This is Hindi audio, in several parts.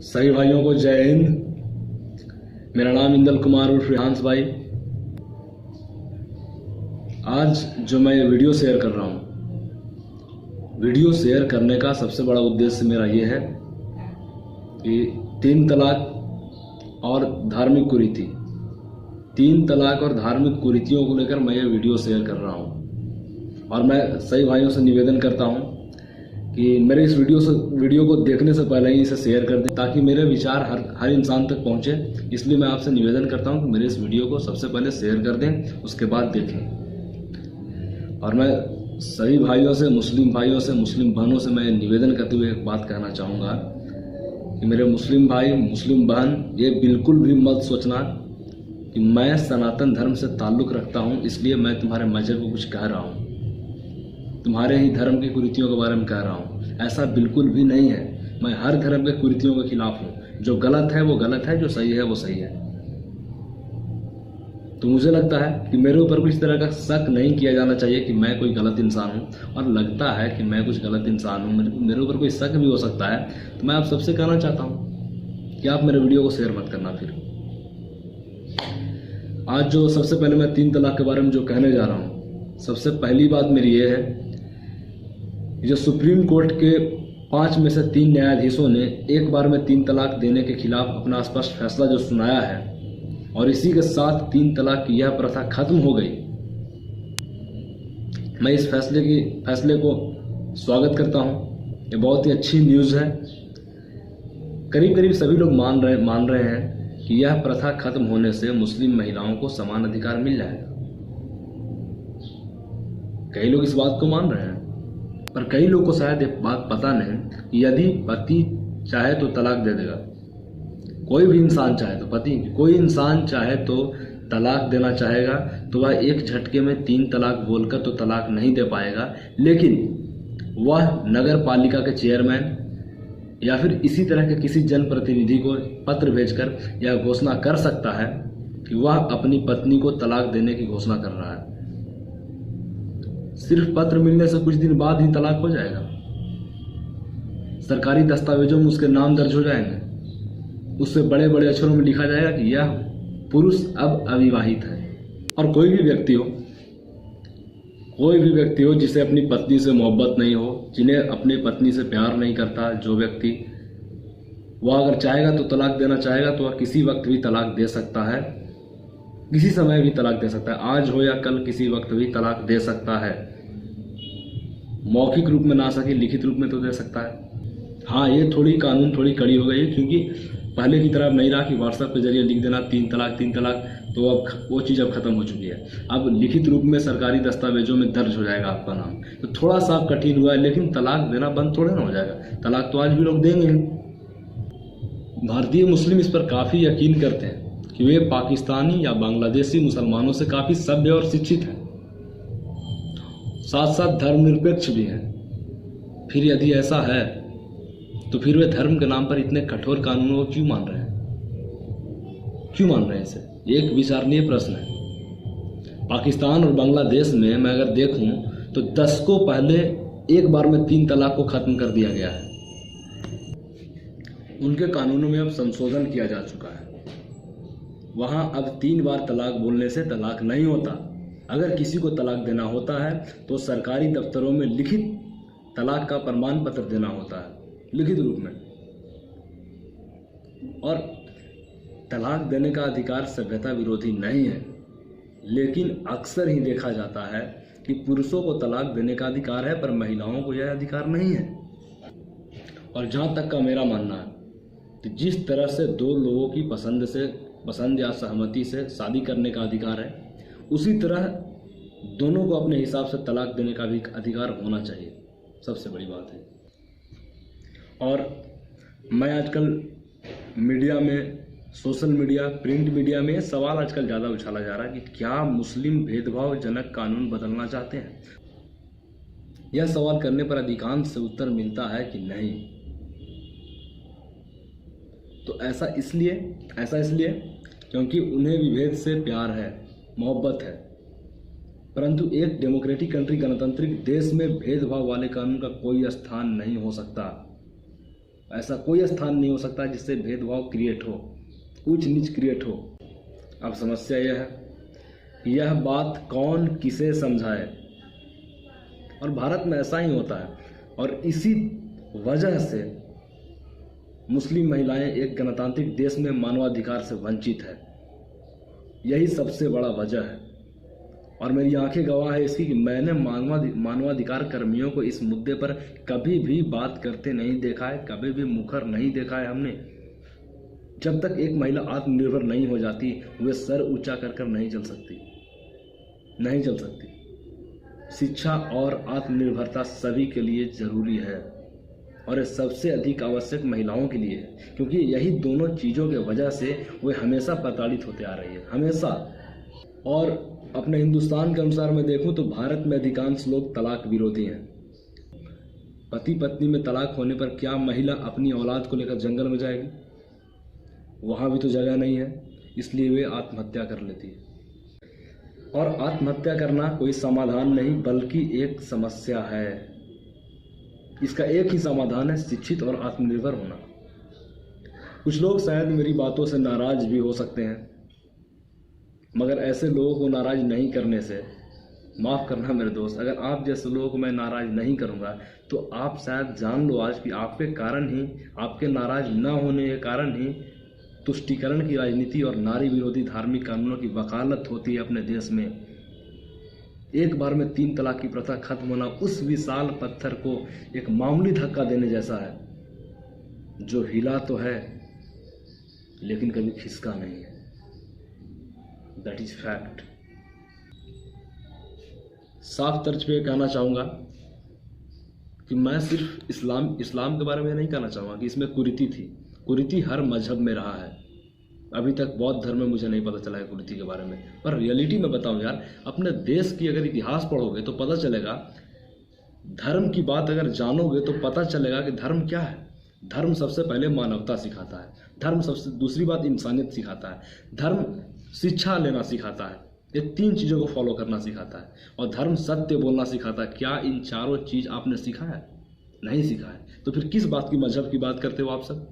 सभी भाइयों को जय हिंद। मेरा नाम इंदल कुमार उर्फ रिहांस भाई। आज जो मैं ये वीडियो शेयर कर रहा हूँ, वीडियो शेयर करने का सबसे बड़ा उद्देश्य मेरा ये है कि 3 तलाक और धार्मिक कुरीति, 3 तलाक और धार्मिक कुरीतियों को लेकर मैं ये वीडियो शेयर कर रहा हूँ। और मैं सभी भाइयों से निवेदन करता हूँ कि मेरे इस वीडियो को देखने से पहले ही इसे शेयर कर दें, ताकि मेरे विचार हर इंसान तक पहुँचे। इसलिए मैं आपसे निवेदन करता हूँ कि मेरे इस वीडियो को सबसे पहले शेयर कर दें, उसके बाद देखें। और मैं सभी भाइयों से, मुस्लिम भाइयों से, मुस्लिम बहनों से मैं निवेदन करते हुए एक बात कहना चाहूँगा कि मेरे मुस्लिम भाई, मुस्लिम बहन, ये बिल्कुल भी मत सोचना कि मैं सनातन धर्म से ताल्लुक़ रखता हूँ इसलिए मैं तुम्हारे मजहब को कुछ कह रहा हूँ, तुम्हारे ही धर्म की कुरीतियों के बारे में कह रहा हूँ। ऐसा बिल्कुल भी नहीं है। मैं हर धर्म के कुरीतियों के खिलाफ हूँ। जो गलत है वो गलत है, जो सही है वो सही है। तो मुझे लगता है कि मेरे ऊपर कुछ तरह का शक नहीं किया जाना चाहिए कि मैं कोई गलत इंसान हूँ, और लगता है कि मैं कुछ गलत इंसान हूँ, मेरे ऊपर कोई शक भी हो सकता है। तो मैं आप सबसे कहना चाहता हूँ कि आप मेरे वीडियो को शेयर मत करना। फिर आज जो सबसे पहले मैं 3 तलाक के बारे में जो कहने जा रहा हूँ, सबसे पहली बात मेरी ये है, जो सुप्रीम कोर्ट के 5 में से 3 न्यायाधीशों ने एक बार में 3 तलाक देने के खिलाफ अपना स्पष्ट फैसला जो सुनाया है, और इसी के साथ 3 तलाक की यह प्रथा खत्म हो गई। मैं इस फैसले को स्वागत करता हूं। ये बहुत ही अच्छी न्यूज़ है। करीब करीब सभी लोग मान रहे हैं कि यह प्रथा खत्म होने से मुस्लिम महिलाओं को समान अधिकार मिल जाएगा। कई लोग इस बात को मान रहे हैं, पर कई लोग को शायद एक बात पता नहीं कि यदि पति चाहे तो तलाक दे देगा, कोई भी इंसान चाहे तो, कोई इंसान चाहे तो तलाक देना चाहेगा तो वह एक झटके में 3 तलाक बोलकर तो तलाक नहीं दे पाएगा, लेकिन वह नगर पालिका के चेयरमैन या फिर इसी तरह के किसी जनप्रतिनिधि को पत्र भेजकर यह घोषणा कर सकता है कि वह अपनी पत्नी को तलाक देने की घोषणा कर रहा है। सिर्फ पत्र मिलने से कुछ दिन बाद ही तलाक हो जाएगा। सरकारी दस्तावेजों में उसके नाम दर्ज हो जाएंगे, उससे बड़े बड़े अक्षरों में लिखा जाएगा कि यह पुरुष अब अविवाहित है। और कोई भी व्यक्ति हो जिसे अपनी पत्नी से मोहब्बत नहीं हो, जिन्हें अपनी पत्नी से प्यार नहीं करता, जो व्यक्ति, वह अगर चाहेगा तो तलाक देना चाहेगा तो वह किसी वक्त भी तलाक दे सकता है, किसी समय भी तलाक दे सकता है। आज हो या कल, किसी वक्त भी तलाक दे सकता है। मौखिक रूप में ना सके, लिखित रूप में तो दे सकता है। हाँ, ये कानून थोड़ी कड़ी हो गई है, क्योंकि पहले की तरह नहीं रहा कि व्हाट्सएप के जरिए लिख देना 3 तलाक, तो अब वो चीज़ अब खत्म हो चुकी है। अब लिखित रूप में सरकारी दस्तावेजों में दर्ज हो जाएगा आपका नाम। तो थोड़ा सा कठिन हुआ है, लेकिन तलाक देना बंद थोड़े ना हो जाएगा। तलाक तो आज भी लोग देंगे। भारतीय मुस्लिम इस पर काफ़ी यकीन करते हैं कि वे पाकिस्तानी या बांग्लादेशी मुसलमानों से काफ़ी सभ्य और शिक्षित हैं, साथ साथ धर्मनिरपेक्ष भी हैं। फिर यदि ऐसा है तो फिर वे धर्म के नाम पर इतने कठोर कानूनों को क्यों मान रहे हैं? इसे एक विचारणीय प्रश्न है। पाकिस्तान और बांग्लादेश में मैं अगर देखूं तो 10 को पहले एक बार में 3 तलाक को खत्म कर दिया गया है। उनके कानूनों में अब संशोधन किया जा चुका है। वहां अब 3 बार तलाक बोलने से तलाक नहीं होता। अगर किसी को तलाक देना होता है तो सरकारी दफ्तरों में लिखित तलाक का प्रमाण पत्र देना होता है, लिखित रूप में। और तलाक देने का अधिकार सभ्यता विरोधी नहीं है, लेकिन अक्सर ही देखा जाता है कि पुरुषों को तलाक देने का अधिकार है, पर महिलाओं को यह अधिकार नहीं है। और जहाँ तक का मेरा मानना है कि जिस तरह से 2 लोगों की पसंद या सहमति से शादी करने का अधिकार है, उसी तरह दोनों को अपने हिसाब से तलाक देने का भी अधिकार होना चाहिए। सबसे बड़ी बात है। और मैं आजकल मीडिया में, सोशल मीडिया, प्रिंट मीडिया में सवाल आजकल ज़्यादा उछाला जा रहा है कि क्या मुस्लिम भेदभावजनक कानून बदलना चाहते हैं। यह सवाल करने पर अधिकांश से उत्तर मिलता है कि नहीं। तो ऐसा इसलिए क्योंकि उन्हें विभेद से प्यार है, मोहब्बत है। परंतु एक डेमोक्रेटिक कंट्री, गणतांत्रिक देश में भेदभाव वाले कानून का कोई स्थान नहीं हो सकता। ऐसा कोई स्थान नहीं हो सकता जिससे भेदभाव क्रिएट हो, ऊंच नीच क्रिएट हो। अब समस्या यह है, यह बात कौन किसे समझाए, और भारत में ऐसा ही होता है। और इसी वजह से मुस्लिम महिलाएं एक गणतांत्रिक देश में मानवाधिकार से वंचित है। यही सबसे बड़ा वजह है। और मेरी आंखें गवाह है इसकी कि मैंने मानवाधिकार कर्मियों को इस मुद्दे पर कभी भी बात करते नहीं देखा है, कभी भी मुखर नहीं देखा है हमने। जब तक एक महिला आत्मनिर्भर नहीं हो जाती, वे सर ऊंचा कर कर नहीं चल सकती। शिक्षा और आत्मनिर्भरता सभी के लिए जरूरी है, और ये सबसे अधिक आवश्यक महिलाओं के लिए है, क्योंकि यही दोनों चीज़ों के वजह से वे हमेशा प्रताड़ित होते आ रही है, हमेशा। और अपने हिंदुस्तान के अनुसार मैं देखूं तो भारत में अधिकांश लोग तलाक विरोधी हैं। पति पत्नी में तलाक होने पर क्या महिला अपनी औलाद को लेकर जंगल में जाएगी? वहां भी तो जगह नहीं है, इसलिए वे आत्महत्या कर लेती है। और आत्महत्या करना कोई समाधान नहीं, बल्कि एक समस्या है। इसका एक ही समाधान है, शिक्षित और आत्मनिर्भर होना। कुछ लोग शायद मेरी बातों से नाराज भी हो सकते हैं, मगर ऐसे लोगों को नाराज नहीं करने से, माफ़ करना मेरे दोस्त, अगर आप जैसे लोगों को मैं नाराज नहीं करूंगा तो आप शायद जान लो आज कि आपके कारण ही, आपके नाराज न होने के कारण ही तुष्टीकरण की राजनीति और नारी विरोधी धार्मिक कानूनों की वकालत होती है अपने देश में। एक बार में 3 तलाक की प्रथा खत्म होना उस विशाल पत्थर को एक मामूली धक्का देने जैसा है, जो हिला तो है लेकिन कभी खिसका नहीं है। That is fact. साफ तर्ज पे कहना चाहूंगा कि मैं सिर्फ इस्लाम के बारे में नहीं कहना चाहूंगा कि इसमें कुरीति थी। कुरीति हर मजहब में रहा है। अभी तक बौद्ध धर्म में मुझे नहीं पता चला है कुरीति के बारे में, पर रियलिटी में बताऊं यार, अपने देश की अगर इतिहास पढ़ोगे तो पता चलेगा, धर्म की बात अगर जानोगे तो पता चलेगा कि धर्म क्या है। धर्म सबसे पहले मानवता सिखाता है, धर्म सबसे दूसरी बात इंसानियत सिखाता है, धर्म शिक्षा लेना सिखाता है, ये 3 चीज़ों को फॉलो करना सिखाता है, और धर्म सत्य बोलना सिखाता है। क्या इन चारों चीज़ आपने सीखा है? नहीं सीखा है तो फिर किस बात की मजहब की बात करते हो आप सब?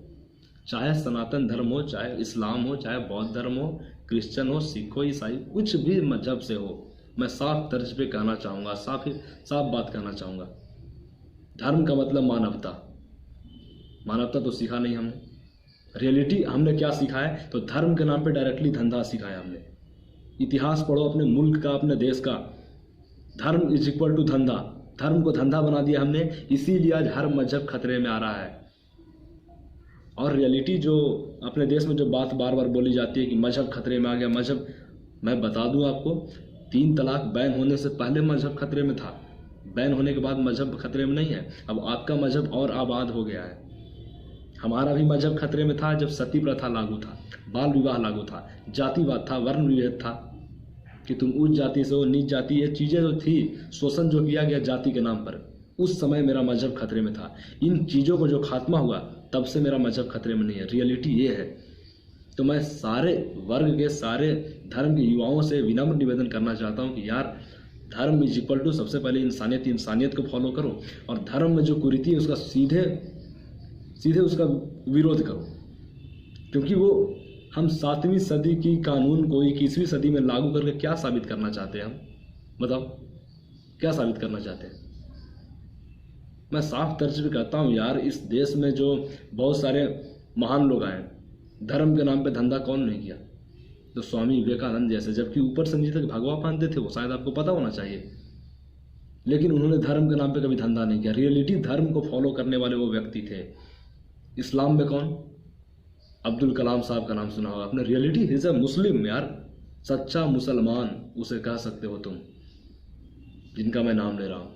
चाहे सनातन धर्म हो, चाहे इस्लाम हो, चाहे बौद्ध धर्म हो, क्रिश्चियन हो, सिख हो, ईसाई, कुछ भी मजहब से हो, मैं साफ तर्ज पे कहना चाहूँगा, साफ बात कहना चाहूँगा, धर्म का मतलब मानवता। मानवता तो सीखा नहीं हमने। रियलिटी हमने क्या सीखा है? तो धर्म के नाम पे डायरेक्टली धंधा सिखाया हमने। इतिहास पढ़ो अपने मुल्क का, अपने देश का। धर्म इज इक्वल टू धंधा। धर्म को धंधा बना दिया हमने, इसीलिए आज हर मजहब खतरे में आ रहा है। और रियलिटी जो अपने देश में जो बात बार बार बोली जाती है कि मजहब खतरे में आ गया, मजहब, मैं बता दूं आपको, 3 तलाक बैन होने से पहले मजहब खतरे में था। बैन होने के बाद मजहब खतरे में नहीं है। अब आपका मजहब और आबाद हो गया है। हमारा भी मजहब खतरे में था जब सती प्रथा लागू था, बाल विवाह लागू था, जातिवाद था, वर्ण विभेद था कि तुम उच्च जाति से हो, नीच जाति, ये चीज़ें जो थी, शोषण जो किया गया जाति के नाम पर, उस समय मेरा मजहब खतरे में था। इन चीज़ों को जो खात्मा हुआ तब से मेरा मजहब खतरे में नहीं है। रियलिटी ये है। तो मैं सारे वर्ग के, सारे धर्म के युवाओं से विनम्र निवेदन करना चाहता हूँ कि यार, धर्म इज इक्वल टू सबसे पहले इंसानियत को फॉलो करो, और धर्म में जो कुरीति है उसका सीधे उसका विरोध करो, क्योंकि वो हम 7वीं सदी की कानून को 21वीं सदी में लागू करके क्या साबित करना चाहते हैं? हम बताओ क्या साबित करना चाहते हैं? मैं साफ तर्ज पे कहता हूँ यार, इस देश में जो बहुत सारे महान लोग आए, धर्म के नाम पे धंधा कौन नहीं किया? तो स्वामी विवेकानंद जैसे, जबकि ऊपर से नीचे तक भगवा पहनते थे, वो शायद आपको पता होना चाहिए, लेकिन उन्होंने धर्म के नाम पे कभी धंधा नहीं किया। रियलिटी धर्म को फॉलो करने वाले वो व्यक्ति थे। इस्लाम में कौन? अब्दुल कलाम साहब का नाम सुना होगा आपने। रियलिटी इज अ मुस्लिम यार, सच्चा मुसलमान उसे कह सकते हो तुम, जिनका मैं नाम ले रहा हूं,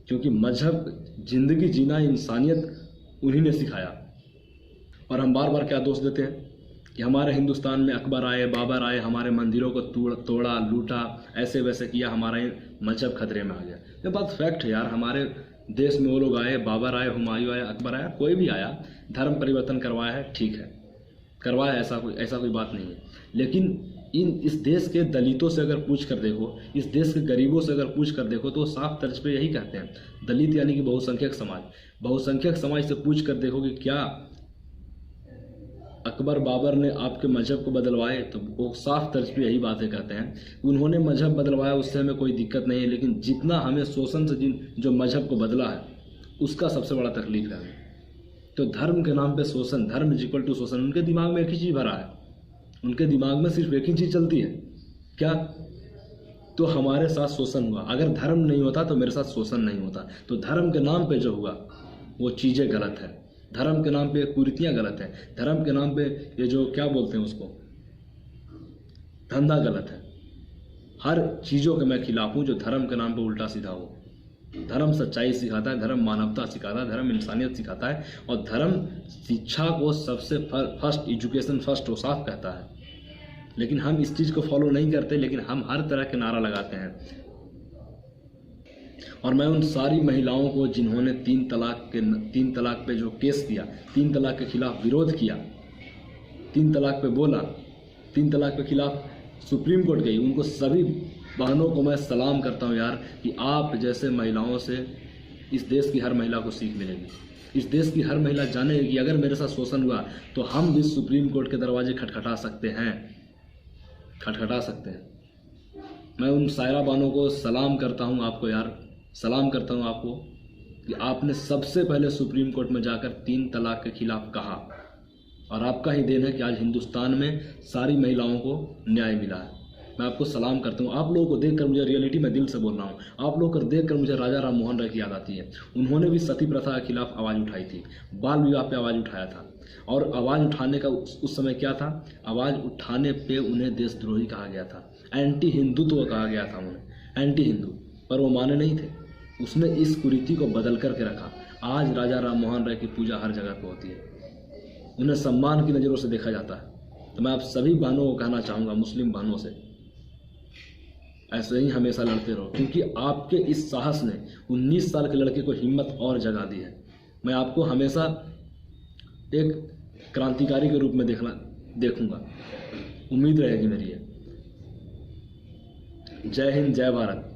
क्योंकि मजहब, जिंदगी जीना, इंसानियत उन्हीं ने सिखाया। और हम बार बार क्या दोष देते हैं कि हमारे हिंदुस्तान में अकबर आए, बाबर आए, हमारे मंदिरों को तोड़ा, लूटा, ऐसे वैसे किया, हमारा मजहब खतरे में आ गया। ये बात फैक्ट है यार। हमारे देश में वो लोग आए, बाबर आए, हुमायूं आया, अकबर आया, कोई भी आया, धर्म परिवर्तन करवाया है, ठीक है, करवाया, ऐसा कोई बात नहीं है। लेकिन इस देश के दलितों से अगर पूछ कर देखो, इस देश के गरीबों से अगर पूछ कर देखो, तो साफ तर्ज पे यही कहते हैं, दलित यानी कि बहुसंख्यक समाज, बहुसंख्यक समाज से पूछ कर देखो कि क्या अकबर बाबर ने आपके मजहब को बदलवाए, तो वो साफ तर्ज पे यही बातें कहते हैं। उन्होंने मजहब बदलवाया, उससे हमें कोई दिक्कत नहीं है, लेकिन जितना हमें शोषण से जो मजहब को बदला है उसका सबसे बड़ा तकलीफ है। तो धर्म के नाम पे शोषण, धर्म इज इक्वल टू शोषण, उनके दिमाग में एक ही चीज़ भरा है, उनके दिमाग में सिर्फ एक ही चीज़ चलती है, क्या? तो हमारे साथ शोषण हुआ। अगर धर्म नहीं होता तो मेरे साथ शोषण नहीं होता। तो धर्म के नाम पे जो हुआ वो चीज़ें गलत है, धर्म के नाम पे कुरीतियाँ गलत है, धर्म के नाम पे ये जो क्या बोलते हैं उसको, धंधा गलत है। हर चीज़ों के मैं खिलाफ हूँ जो धर्म के नाम पे उल्टा सीधा हो। धर्म सच्चाई सिखाता है, धर्म मानवता सिखाता है, धर्म इंसानियत सिखाता है, और धर्म शिक्षा को सबसे फर्स्ट, एजुकेशन फर्स्ट वो साफ कहता है। लेकिन हम इस चीज़ को फॉलो नहीं करते, लेकिन हम हर तरह के नारा लगाते हैं। और मैं उन सारी महिलाओं को जिन्होंने 3 तलाक पे जो केस किया, 3 तलाक के खिलाफ विरोध किया, 3 तलाक पे बोला, 3 तलाक के खिलाफ सुप्रीम कोर्ट गई, उनको सभी बहनों को मैं सलाम करता हूँ यार, कि आप जैसे महिलाओं से इस देश की हर महिला को सीख मिलेगी। इस देश की हर महिला जानेगी कि अगर मेरे साथ शोषण हुआ तो हम भी सुप्रीम कोर्ट के दरवाजे खटखटा सकते हैं, खटखटा सकते हैं। मैं उन सायरा बानों को सलाम करता हूँ, आपको यार सलाम करता हूँ आपको, कि आपने सबसे पहले सुप्रीम कोर्ट में जाकर 3 तलाक के खिलाफ कहा, और आपका ही देन है कि आज हिंदुस्तान में सारी महिलाओं को न्याय मिला है। मैं आपको सलाम करता हूँ। आप लोगों को देखकर मुझे, रियलिटी में दिल से बोल रहा हूँ, आप लोगों को देखकर मुझे राजा राम मोहन राय की याद आती है। उन्होंने भी सती प्रथा के खिलाफ आवाज़ उठाई थी, बाल विवाह पे आवाज़ उठाया था, और आवाज़ उठाने का उस समय क्या था, आवाज़ उठाने पे उन्हें देशद्रोही कहा गया था, एंटी हिंदुत्व कहा गया था उन्हें, एंटी हिंदू, पर वो माने नहीं थे। उसने इस कुरीति को बदल करके रखा। आज राजा राम मोहन राय की पूजा हर जगह पर होती है, उन्हें सम्मान की नज़रों से देखा जाता है। तो मैं आप सभी बहनों को कहना चाहूँगा, मुस्लिम बहनों से, ऐसे ही हमेशा लड़ते रहो, क्योंकि आपके इस साहस ने 19 साल के लड़के को हिम्मत और जगा दी है। मैं आपको हमेशा एक क्रांतिकारी के रूप में देखूंगा, उम्मीद रहेगी मेरी है। जय हिंद, जय भारत।